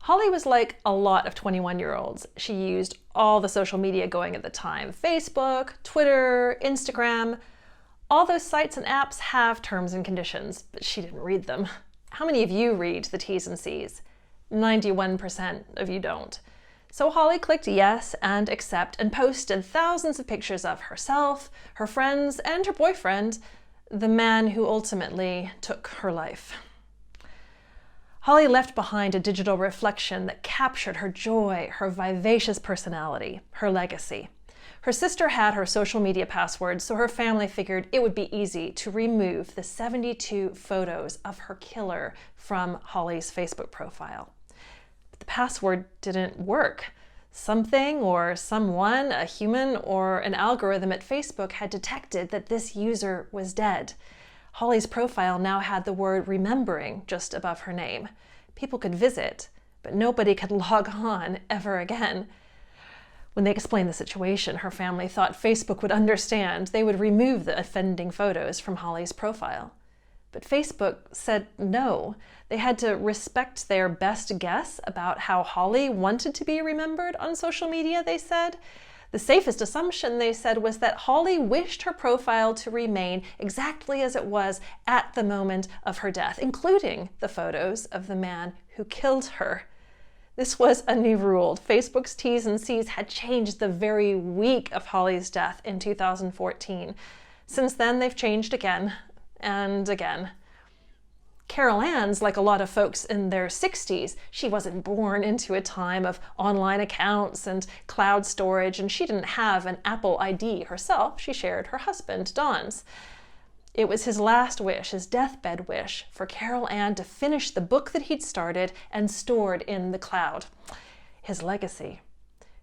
Holly was like a lot of 21-year-olds. She used all the social media going at the time. Facebook, Twitter, Instagram. All those sites and apps have terms and conditions, but she didn't read them. How many of you read the T's and C's? 91% of you don't. So Holly clicked yes and accept and posted thousands of pictures of herself, her friends, and her boyfriend, the man who ultimately took her life. Holly left behind a digital reflection that captured her joy, her vivacious personality, her legacy. Her sister had her social media passwords, so her family figured it would be easy to remove the 72 photos of her killer from Holly's Facebook profile. But the password didn't work. Something or someone, a human or an algorithm at Facebook, had detected that this user was dead. Holly's profile now had the word remembering just above her name. People could visit, but nobody could log on ever again. When they explained the situation, her family thought Facebook would understand. They would remove the offending photos from Holly's profile. But Facebook said no. They had to respect their best guess about how Holly wanted to be remembered on social media, they said. The safest assumption, they said, was that Holly wished her profile to remain exactly as it was at the moment of her death, including the photos of the man who killed her. This was a new rule. Facebook's T's and C's had changed the very week of Holly's death in 2014. Since then, they've changed again and again. Carol Ann's like a lot of folks in their 60s. She wasn't born into a time of online accounts and cloud storage, and she didn't have an Apple ID herself. She shared her husband, Don's. It was his last wish, his deathbed wish, for Carol Ann to finish the book that he'd started and stored in the cloud. His legacy.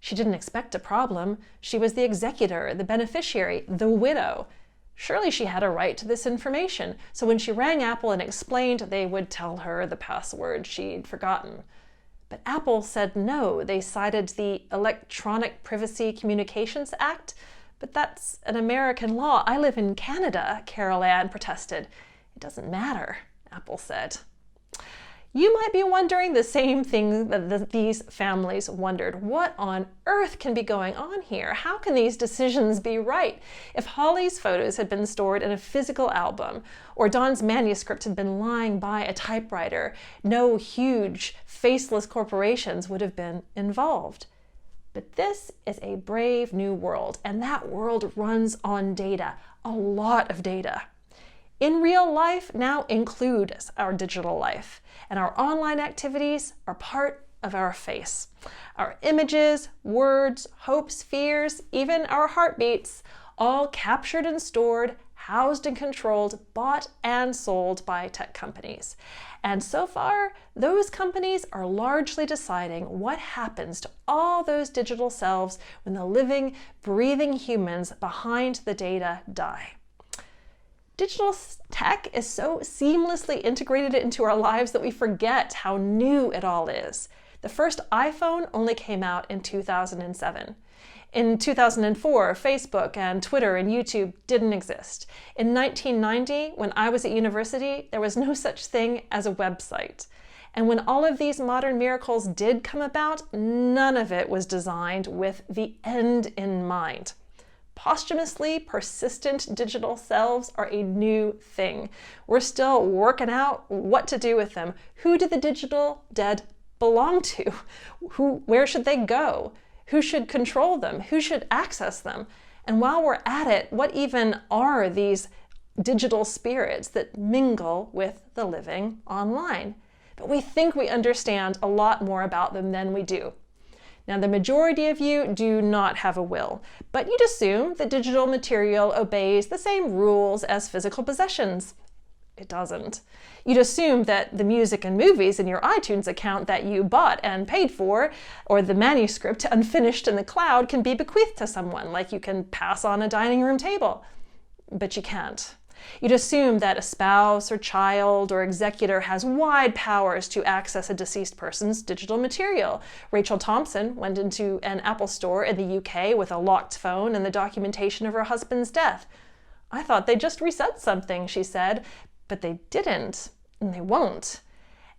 She didn't expect a problem. She was the executor, the beneficiary, the widow. Surely she had a right to this information, so when she rang Apple and explained, they would tell her the password she'd forgotten. But Apple said no. They cited the Electronic Privacy Communications Act, but that's an American law. I live in Canada, Carol Ann protested. It doesn't matter, Apple said. You might be wondering the same thing that these families wondered. What on earth can be going on here? How can these decisions be right? If Holly's photos had been stored in a physical album, or Don's manuscript had been lying by a typewriter, no huge, faceless corporations would have been involved. But this is a brave new world, and that world runs on data, a lot of data. In real life now includes our digital life, and our online activities are part of our face. Our images, words, hopes, fears, even our heartbeats, all captured and stored, housed and controlled, bought and sold by tech companies. And so far, those companies are largely deciding what happens to all those digital selves when the living, breathing humans behind the data die. Digital tech is so seamlessly integrated into our lives that we forget how new it all is. The first iPhone only came out in 2007. In 2004, Facebook and Twitter and YouTube didn't exist. In 1990, when I was at university, there was no such thing as a website. And when all of these modern miracles did come about, none of it was designed with the end in mind. Posthumously persistent digital selves are a new thing. We're still working out what to do with them. Who do the digital dead belong to? Where should they go? Who should control them? Who should access them? And while we're at it, what even are these digital spirits that mingle with the living online? But we think we understand a lot more about them than we do. Now, the majority of you do not have a will, but you'd assume that digital material obeys the same rules as physical possessions. It doesn't. You'd assume that the music and movies in your iTunes account that you bought and paid for, or the manuscript unfinished in the cloud, can be bequeathed to someone, like you can pass on a dining room table. But you can't. You'd assume that a spouse or child or executor has wide powers to access a deceased person's digital material. Rachel Thompson went into an Apple store in the UK with a locked phone and the documentation of her husband's death. I thought they just reset something, she said, but they didn't, and they won't.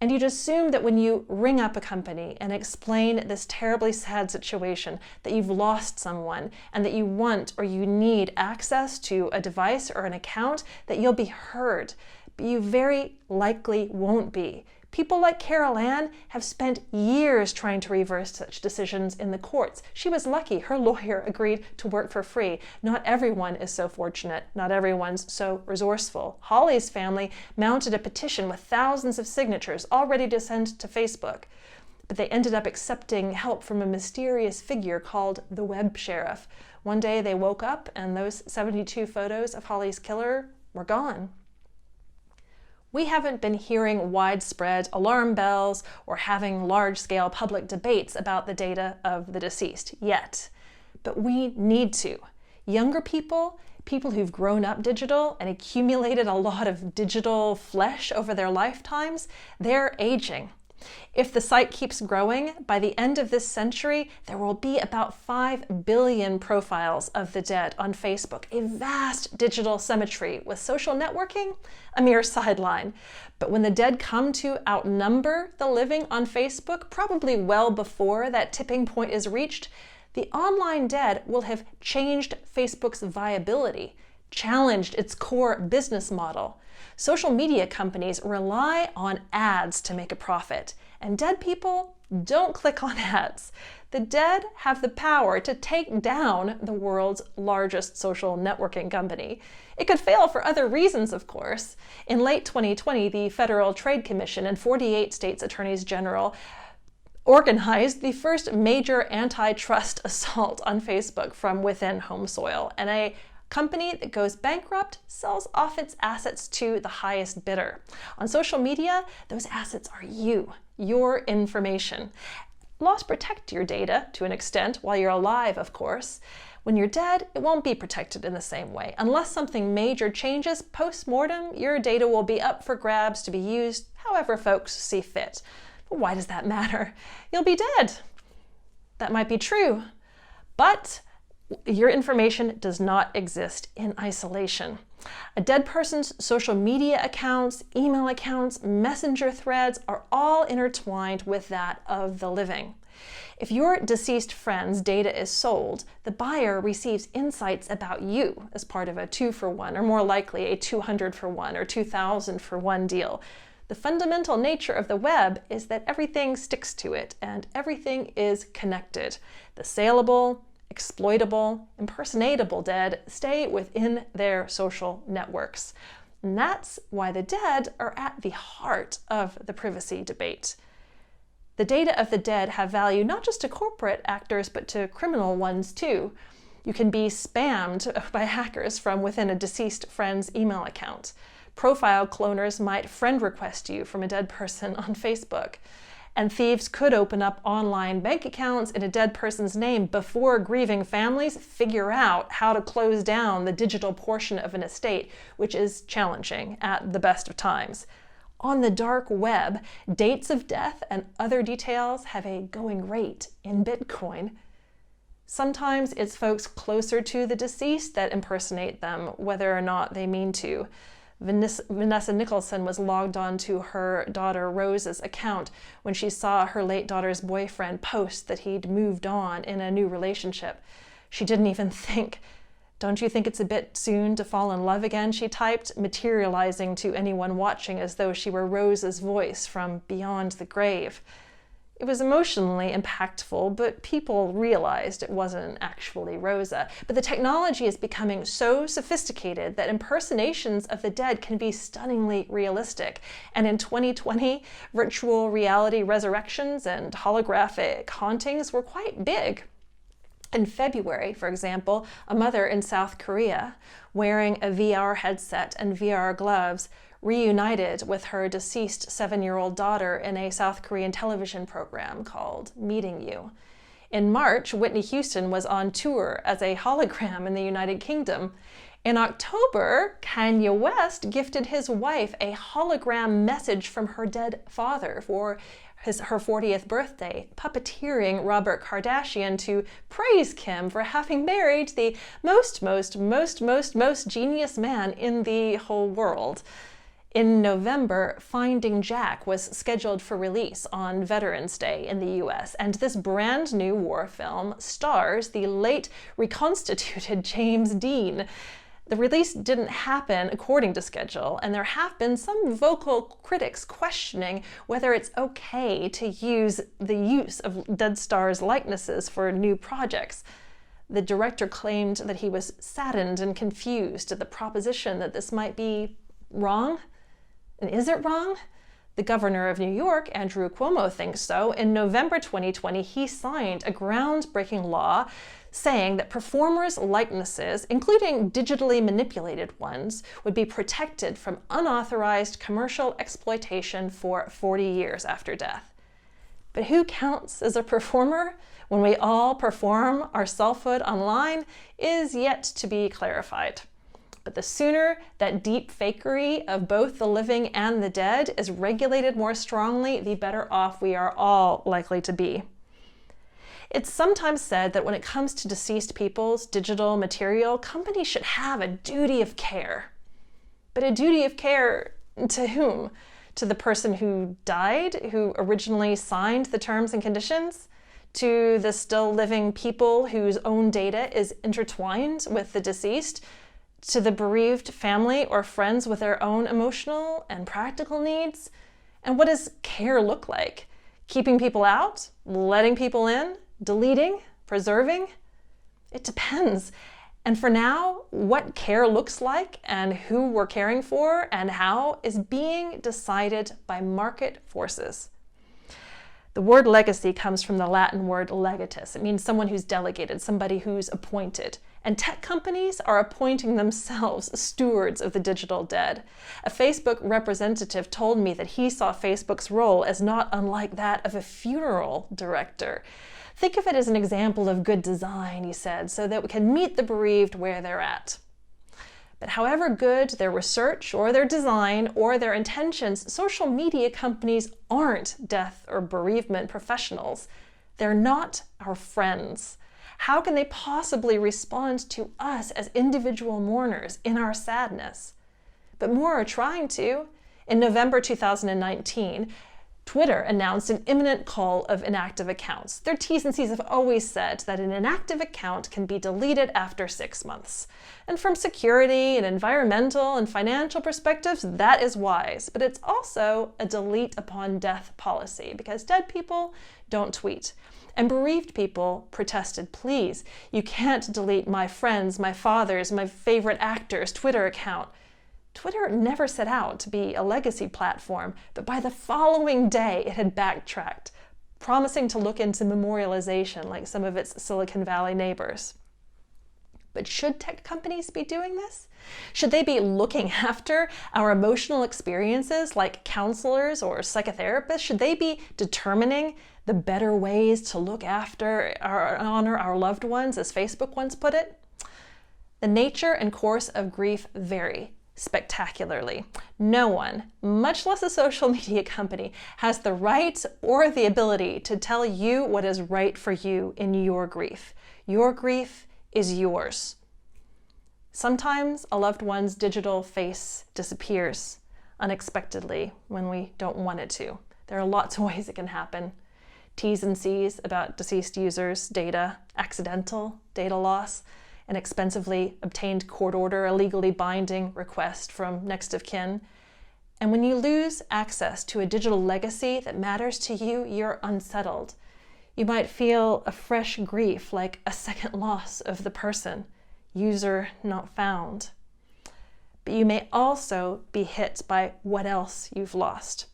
And you'd assume that when you ring up a company and explain this terribly sad situation, that you've lost someone and that you want or you need access to a device or an account, that you'll be heard. But you very likely won't be. People like Carol Ann have spent years trying to reverse such decisions in the courts. She was lucky. Her lawyer agreed to work for free. Not everyone is so fortunate. Not everyone's so resourceful. Holly's family mounted a petition with thousands of signatures all ready to send to Facebook. But they ended up accepting help from a mysterious figure called the Web Sheriff. One day they woke up and those 72 photos of Holly's killer were gone. We haven't been hearing widespread alarm bells or having large-scale public debates about the data of the deceased yet, but we need to. Younger people who've grown up digital and accumulated a lot of digital flesh over their lifetimes, they're aging. If the site keeps growing, by the end of this century, there will be about 5 billion profiles of the dead on Facebook, a vast digital cemetery with social networking a mere sideline. But when the dead come to outnumber the living on Facebook, probably well before that tipping point is reached, the online dead will have changed Facebook's viability, challenged its core business model. Social media companies rely on ads to make a profit, and dead people don't click on ads. The dead have the power to take down the world's largest social networking company. It could fail for other reasons, of course. In late 2020, the Federal Trade Commission and 48 states' attorneys general organized the first major antitrust assault on Facebook from within home soil, and a company that goes bankrupt sells off its assets to the highest bidder. On social media, those assets are you, your information. Laws protect your data to an extent while you're alive, of course. When you're dead, it won't be protected in the same way. Unless something major changes post-mortem, your data will be up for grabs to be used however folks see fit. But why does that matter? You'll be dead. That might be true, but your information does not exist in isolation. A dead person's social media accounts, email accounts, messenger threads are all intertwined with that of the living. If your deceased friend's data is sold, the buyer receives insights about you as part of a 2-for-1, or more likely a 200-for-1 or 2,000-for-1 deal. The fundamental nature of the web is that everything sticks to it and everything is connected. The saleable, exploitable, impersonatable dead stay within their social networks. And that's why the dead are at the heart of the privacy debate. The data of the dead have value not just to corporate actors, but to criminal ones too. You can be spammed by hackers from within a deceased friend's email account. Profile cloners might friend request you from a dead person on Facebook. And thieves could open up online bank accounts in a dead person's name before grieving families figure out how to close down the digital portion of an estate, which is challenging at the best of times. On the dark web, dates of death and other details have a going rate in Bitcoin. Sometimes it's folks closer to the deceased that impersonate them, whether or not they mean to. Vanessa Nicholson was logged on to her daughter Rose's account when she saw her late daughter's boyfriend post that he'd moved on in a new relationship. She didn't even think. "Don't you think it's a bit soon to fall in love again?" she typed, materializing to anyone watching as though she were Rose's voice from beyond the grave. It was emotionally impactful, but people realized it wasn't actually Rosa. But the technology is becoming so sophisticated that impersonations of the dead can be stunningly realistic. And in 2020, virtual reality resurrections and holographic hauntings were quite big. In February, for example, a mother in South Korea, wearing a VR headset and VR gloves, reunited with her deceased 7-year-old daughter in a South Korean television program called Meeting You. In March, Whitney Houston was on tour as a hologram in the United Kingdom. In October, Kanye West gifted his wife a hologram message from her dead father for her 40th birthday, puppeteering Robert Kardashian to praise Kim for having married the most genius man in the whole world. In November, Finding Jack was scheduled for release on Veterans Day in the US, and this brand new war film stars the late reconstituted James Dean. The release didn't happen according to schedule, and there have been some vocal critics questioning whether it's okay to use the use of dead stars' likenesses for new projects. The director claimed that he was saddened and confused at the proposition that this might be wrong. And is it wrong? The governor of New York, Andrew Cuomo, thinks so. In November 2020, he signed a groundbreaking law saying that performers' likenesses, including digitally manipulated ones, would be protected from unauthorized commercial exploitation for 40 years after death. But who counts as a performer when we all perform our selfhood online is yet to be clarified. But the sooner that deep fakery of both the living and the dead is regulated more strongly, the better off we are all likely to be. It's sometimes said that when it comes to deceased people's digital material, companies should have a duty of care. But a duty of care to whom? To the person who died, who originally signed the terms and conditions? To the still living people whose own data is intertwined with the deceased? To the bereaved family or friends with their own emotional and practical needs? And what does care look like? Keeping people out? Letting people in? Deleting? Preserving? It depends. And for now, what care looks like and who we're caring for and how is being decided by market forces. The word legacy comes from the Latin word legatus. It means someone who's delegated, somebody who's appointed. And tech companies are appointing themselves stewards of the digital dead. A Facebook representative told me that he saw Facebook's role as not unlike that of a funeral director. Think of it as an example of good design, he said, so that we can meet the bereaved where they're at. But however good their research or their design or their intentions, social media companies aren't death or bereavement professionals. They're not our friends. How can they possibly respond to us as individual mourners in our sadness? But more are trying to. In November 2019, Twitter announced an imminent cull of inactive accounts. Their T's and C's have always said that an inactive account can be deleted after 6 months. And from security and environmental and financial perspectives, that is wise. But it's also a delete upon death policy because dead people don't tweet. And bereaved people protested, please, you can't delete my friends, my father's, my favorite actor's Twitter account. Twitter never set out to be a legacy platform, but by the following day it had backtracked, promising to look into memorialization like some of its Silicon Valley neighbors. But should tech companies be doing this? Should they be looking after our emotional experiences like counselors or psychotherapists? Should they be determining the better ways to look after or honor our loved ones, as Facebook once put it? The nature and course of grief vary spectacularly. No one, much less a social media company, has the right or the ability to tell you what is right for you in your grief. Your grief is yours. Sometimes a loved one's digital face disappears unexpectedly when we don't want it to. There are lots of ways it can happen. T's and C's about deceased users' data, accidental data loss, an expensively obtained court order, a legally binding request from next of kin. And when you lose access to a digital legacy that matters to you, you're unsettled. You might feel a fresh grief, like a second loss of the person, user not found. But you may also be hit by what else you've lost.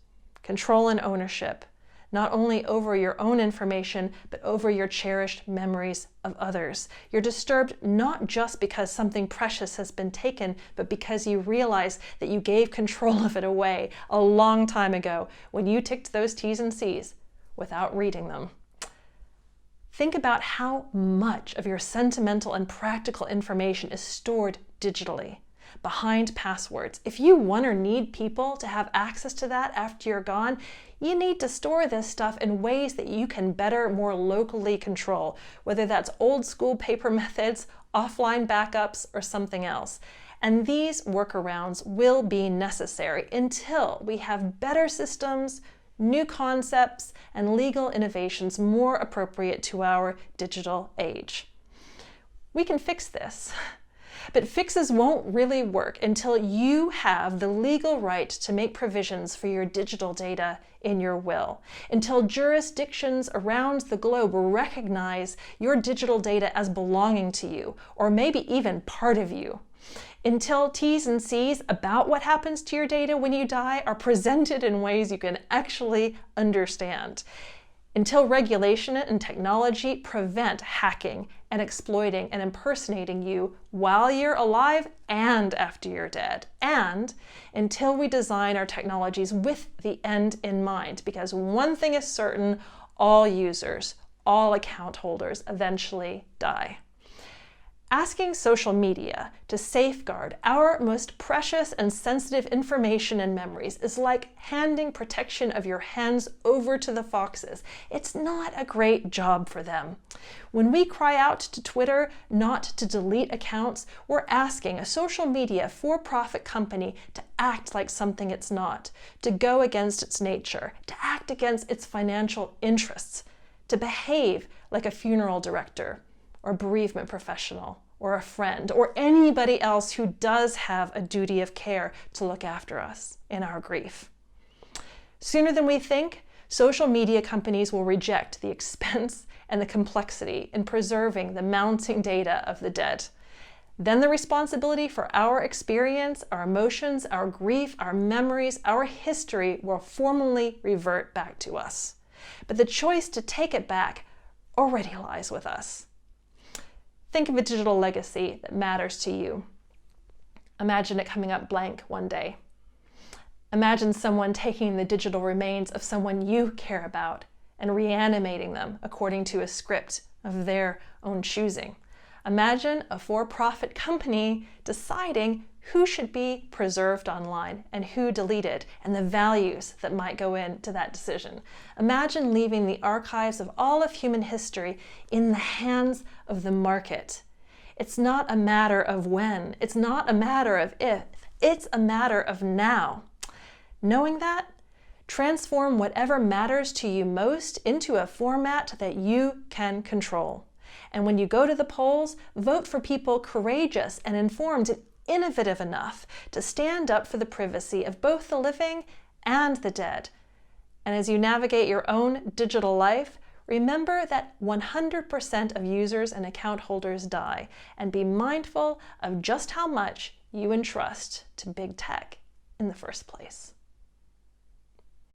Control and ownership, not only over your own information, but over your cherished memories of others. You're disturbed not just because something precious has been taken, but because you realize that you gave control of it away a long time ago when you ticked those T's and C's without reading them. Think about how much of your sentimental and practical information is stored digitally, behind passwords. If you want or need people to have access to that after you're gone, you need to store this stuff in ways that you can better, more locally control, whether that's old school paper methods, offline backups, or something else. And these workarounds will be necessary until we have better systems, new concepts, and legal innovations more appropriate to our digital age. We can fix this, but fixes won't really work until you have the legal right to make provisions for your digital data in your will, until jurisdictions around the globe recognize your digital data as belonging to you, or maybe even part of you, until T's and C's about what happens to your data when you die are presented in ways you can actually understand, until regulation and technology prevent hacking and exploiting and impersonating you while you're alive and after you're dead, and until we design our technologies with the end in mind, because one thing is certain: all users, all account holders eventually die. Asking social media to safeguard our most precious and sensitive information and memories is like handing protection of your hens over to the foxes. It's not a great job for them. When we cry out to Twitter not to delete accounts, we're asking a social media for-profit company to act like something it's not, to go against its nature, to act against its financial interests, to behave like a funeral director, or bereavement professional, or a friend, or anybody else who does have a duty of care to look after us in our grief. Sooner than we think, social media companies will reject the expense and the complexity in preserving the mounting data of the dead. Then the responsibility for our experience, our emotions, our grief, our memories, our history will formally revert back to us. But the choice to take it back already lies with us. Think of a digital legacy that matters to you. Imagine it coming up blank one day. Imagine someone taking the digital remains of someone you care about and reanimating them according to a script of their own choosing. Imagine a for-profit company deciding who should be preserved online and who deleted, and the values that might go into that decision. Imagine leaving the archives of all of human history in the hands of the market. It's not a matter of when, it's not a matter of if, it's a matter of now. Knowing that, transform whatever matters to you most into a format that you can control. And when you go to the polls, vote for people courageous and informed and innovative enough to stand up for the privacy of both the living and the dead. And as you navigate your own digital life, remember that 100% of users and account holders die, and be mindful of just how much you entrust to big tech in the first place.